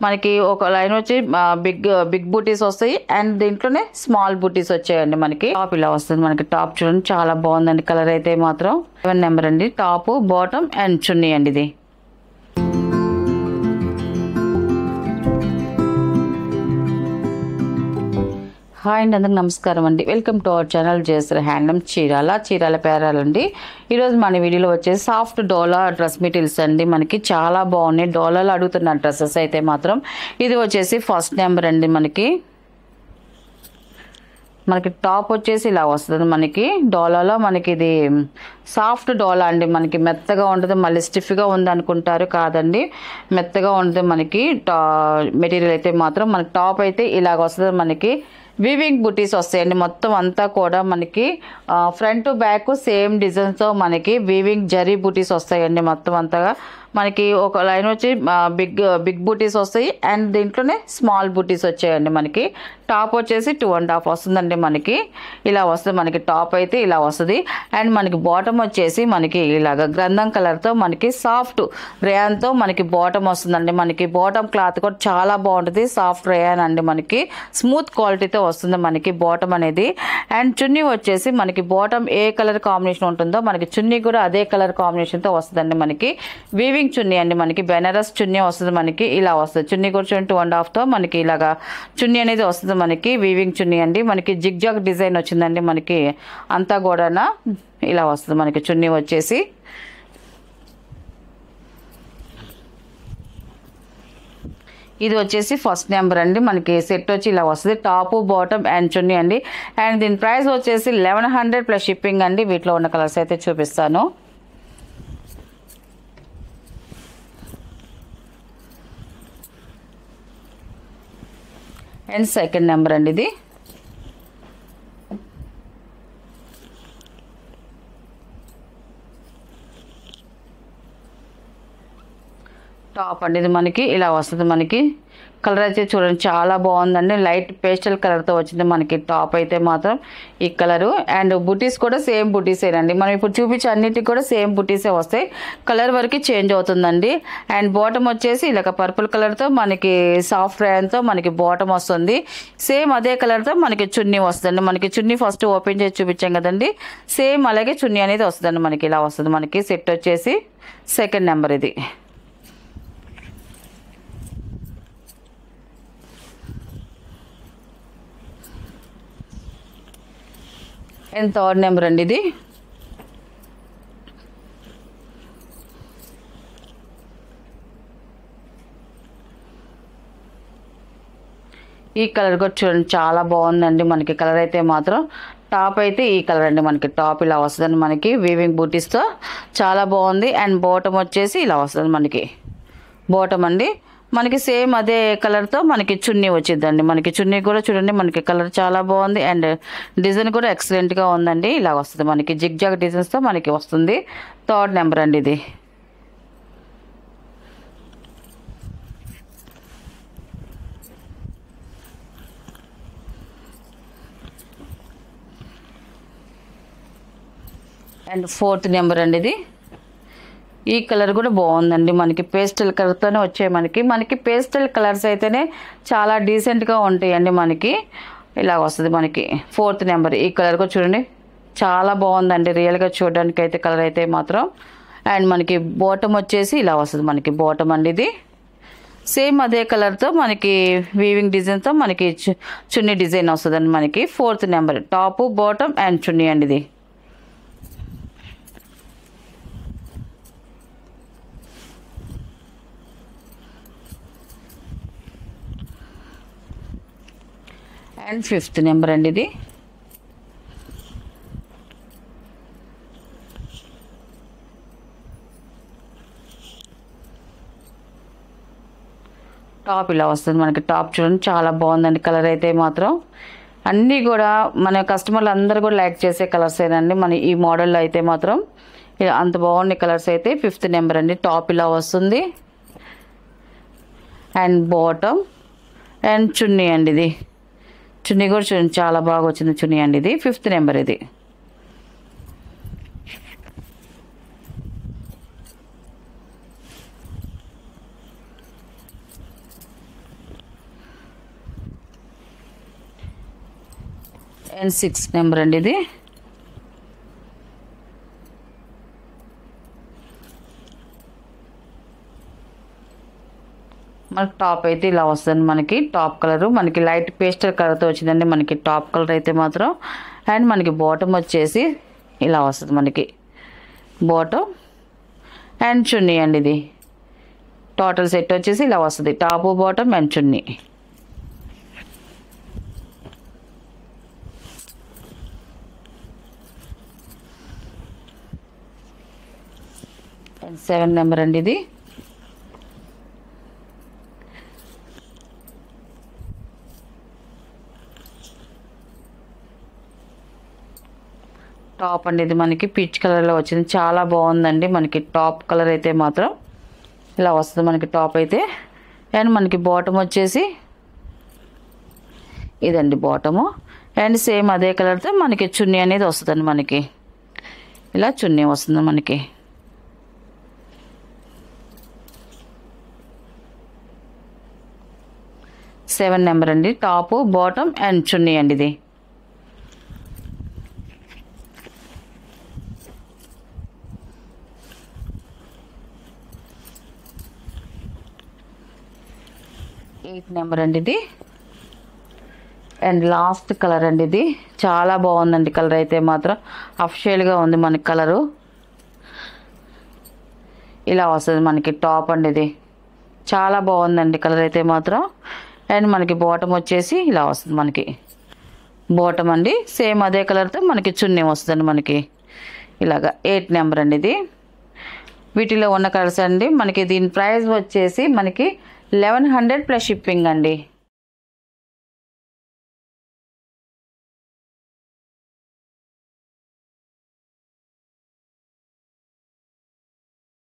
మనకి ఒక లైన్ వచ్చి బిగ్ బిగ్ బూటీస్ వస్తాయి అండ్ దీంట్లోనే స్మాల్ బూటీస్ వచ్చాయండి. మనకి టాప్ ఇలా వస్తుంది. మనకి టాప్ చూడండి చాలా బాగుందండి. కలర్ అయితే మాత్రం 7 నెంబర్ అండి. టాప్ బాటమ్ అండ్ చున్నీ అండి ఇది. హాయ్ అండి, అందరికి నమస్కారం అండి. Welcome to our channel Jesar handloom Chirala పేరాలండి. ఈరోజు మన వీడియోలో వచ్చేసి సాఫ్ట్ డోలా డ్రెస్ మెటీరియల్స్ అండి. మనకి చాలా బాగున్నాయి. డోలాలో అడుగుతున్న డ్రెస్సెస్ అయితే మాత్రం ఇది వచ్చేసి ఫస్ట్ నెంబర్ అండి. మనకి టాప్ వచ్చేసి ఇలా వస్తుంది. మనకి డోలాలో మనకి ఇది సాఫ్ట్ డోలా అండి. మనకి మెత్తగా ఉంటుంది, మళ్ళీ స్టిఫ్గా ఉంది అనుకుంటారు, కాదండి మెత్తగా ఉంటుంది. మనకి మెటీరియల్ అయితే మాత్రం మనకి టాప్ అయితే ఇలాగ వస్తుంది. మనకి వీవింగ్ బుటీస్ వస్తాయండి. మొత్తం అంతా కూడా మనకి ఫ్రంట్ బ్యాక్ సేమ్ డిజైన్తో మనకి వీవింగ్ జరీ బుటీస్ వస్తాయండి. మొత్తం అంతగా మనకి ఒక లైన్ వచ్చి బిగ్ బూటీస్ వస్తాయి అండ్ దీంట్లోనే స్మాల్ బూటీస్ వచ్చాయండి. మనకి టాప్ వచ్చేసి 2.5 వస్తుందండి. మనకి ఇలా వస్తుంది. మనకి టాప్ అయితే ఇలా వస్తుంది అండ్ మనకి బాటమ్ వచ్చేసి మనకి ఇలాగ గ్రంథం కలర్తో మనకి సాఫ్ట్ రేయాన్తో మనకి బాటమ్ వస్తుందండి. మనకి బాటమ్ క్లాత్ కూడా చాలా బాగుంటుంది. సాఫ్ట్ రేయాన్ అండి. మనకి స్మూత్ క్వాలిటీతో వస్తుంది మనకి బాటమ్ అనేది. అండ్ చున్నీ వచ్చేసి మనకి బాటమ్ ఏ కలర్ కాంబినేషన్ ఉంటుందో మనకి చున్నీ కూడా అదే కలర్ కాంబినేషన్తో వస్తుందండి. మనకి వీవింగ్ చున్నీ అండి. మనకి బెనారస్ చున్నీ వస్తుంది. మనకి ఇలా వస్తుంది. చున్నీ కూడా 2.5తో మనకి ఇలాగా చున్నీ అనేది వస్తుంది. మనకి వీవింగ్ చున్నీ అండి. మనకి జిగ్జాగ్ డిజైన్ వచ్చిందండి. మనకి అంతా కూడా ఇలా వస్తుంది. మనకి చున్నీ వచ్చేసి ఇది వచ్చేసి ఫస్ట్ నెంబర్ అండి. మనకి సెట్ వచ్చి ఇలా వస్తుంది. టాప్ బాటమ్ అండ్ చున్నీ అండి. అండ్ దీని ప్రైస్ వచ్చేసి 1100 ప్లస్ షిప్పింగ్ అండి. వీటిలో ఉన్న కలర్స్ అయితే చూపిస్తాను. అండ్ సెకండ్ నెంబర్ అండి ఇది. టాప్ అండి ఇది మనకి ఇలా వస్తుంది. మనకి కలర్ అయితే చూడండి చాలా బాగుందండి. లైట్ పేస్టల్ కలర్తో వచ్చింది మనకి టాప్ అయితే మాత్రం ఈ కలరు. అండ్ బుటీస్ కూడా సేమ్ బుటీసేనండి. మనం ఇప్పుడు చూపించే అన్నిటికి కూడా సేమ్ బుటీసే వస్తాయి. కలర్ వరకు చేంజ్ అవుతుందండి. అండ్ బాటమ్ వచ్చేసి ఇలాగ పర్పుల్ కలర్తో మనకి సాఫ్ట్ రేయాన్తో మనకి బాటమ్ వస్తుంది. సేమ్ అదే కలర్తో మనకి చున్నీ వస్తుందండి. మనకి చున్నీ ఫస్ట్ ఓపెన్ చేసి చూపించాం కదండి. సేమ్ అలాగే చున్నీ అనేది వస్తుందండి. మనకి ఇలా వస్తుంది. మనకి సెట్ వచ్చేసి సెకండ్ నెంబర్ ఇది. అండ్ థర్డ్ నెంబర్ అండి ఇది. ఈ కలర్ కూడా చూడండి చాలా బాగుందండి. మనకి కలర్ అయితే మాత్రం టాప్ అయితే ఈ కలర్ అండి. మనకి టాప్ ఇలా వస్తుందండి. మనకి వీవింగ్ బూటీస్తో చాలా బాగుంది. అండ్ బాటమ్ వచ్చేసి ఇలా వస్తుంది. మనకి బాటమ్ అండి. మనకి సేమ్ అదే కలర్తో మనకి చున్నీ వచ్చిందండి. మనకి చున్నీ కూడా చూడండి మనకి కలర్ చాలా బాగుంది. అండ్ డిజైన్ కూడా ఎక్సలెంట్గా ఉందండి. ఇలా వస్తుంది. మనకి జిగ్జాగ్ డిజైన్స్తో మనకి వస్తుంది. థర్డ్ నెంబర్ అండి ఇది. అండ్ ఫోర్త్ నెంబర్ అండి ఇది. ఈ కలర్ కూడా బాగుందండి. మనకి పేస్టల్ కలర్తోనే వచ్చాయి. మనకి పేస్టల్ కలర్స్ అయితేనే చాలా డీసెంట్గా ఉంటాయండి. మనకి ఇలా వస్తుంది. మనకి ఫోర్త్ నెంబర్ ఈ కలర్ కూడా చూడండి చాలా బాగుందండి. రియల్గా చూడడానికి అయితే కలర్ అయితే మాత్రం. అండ్ మనకి బాటమ్ వచ్చేసి ఇలా వస్తుంది. మనకి బాటమ్ అండి ఇది. సేమ్ అదే కలర్తో మనకి వీవింగ్ డిజైన్తో మనకి చున్నీ డిజైన్ వస్తుందండి. మనకి fourth number top bottom and చున్నీ అండి ఇది. అండ్ ఫిఫ్త్ నెంబర్ అండి ఇది. టాప్ ఇలా వస్తుంది. మనకి టాప్ చూడండి చాలా బాగుందండి. కలర్ అయితే మాత్రం అన్నీ కూడా మన కస్టమర్లు అందరూ కూడా లైక్ చేసే కలర్స్ ఏనండి. మన ఈ మోడల్లో అయితే మాత్రం అంత బాగుండే కలర్స్ అయితే ఫిఫ్త్ నెంబర్ అండి. టాప్ ఇలా వస్తుంది అండ్ బాటమ్ అండ్ చున్నీ అండి ఇది. చున్నీ కూడా చూడండి చాలా బాగా వచ్చింది చున్నీ అండి ఇది. ఫిఫ్త్ నెంబర్ ఇది. అండ్ 6 నెంబర్ అండి ఇది. మనకి టాప్ అయితే ఇలా వస్తుంది. మనకి టాప్ కలర్ మనకి లైట్ పేస్టల్ కలర్తో వచ్చిందండి మనకి టాప్ కలర్ అయితే మాత్రం. అండ్ మనకి బాటమ్ వచ్చేసి ఇలా వస్తుంది మనకి బాటమ్ అండ్ చున్నీ అండి. ఇది టోటల్ సెట్ వచ్చేసి ఇలా వస్తుంది, top bottom and chunni. And 7 number అండి ఇది. టాప్ అండి ఇది మనకి పీచ్ కలర్లో వచ్చింది, చాలా బాగుందండి మనకి టాప్ కలర్ అయితే మాత్రం. ఇలా వస్తుంది మనకి టాప్ అయితే. అండ్ మనకి బాటమ్ వచ్చేసి ఇదండి బాటము. అండ్ సేమ్ అదే కలర్తో మనకి చున్నీ అనేది వస్తుందండి మనకి. ఇలా చున్నీ వస్తుంది మనకి. సెవెన్ నెంబర్ అండి, టాపు బాటమ్ అండ్ చున్నీ అండి ఇది. ఎయిట్ నెంబర్ అండి ఇది. అండ్ లాస్ట్ కలర్ అండి ఇది, చాలా బాగుందండి కలర్ అయితే మాత్రం. అఫిషియల్గా ఉంది మనకి కలరు. ఇలా వస్తుంది మనకి టాప్ అండి ఇది, చాలా బాగుందండి కలర్ అయితే మాత్రం. అండ్ మనకి బాటమ్ వచ్చేసి ఇలా వస్తుంది మనకి బాటమ్ అండి. సేమ్ అదే కలర్తో మనకి చున్నీ వస్తుంది మనకి ఇలాగా. 8 నెంబర్ అండి ఇది. వీటిలో ఉన్న కలర్స్ అండి మనకి. దీని ప్రైస్ వచ్చేసి మనకి 1100 ప్లస్ షిప్పింగ్ అండి.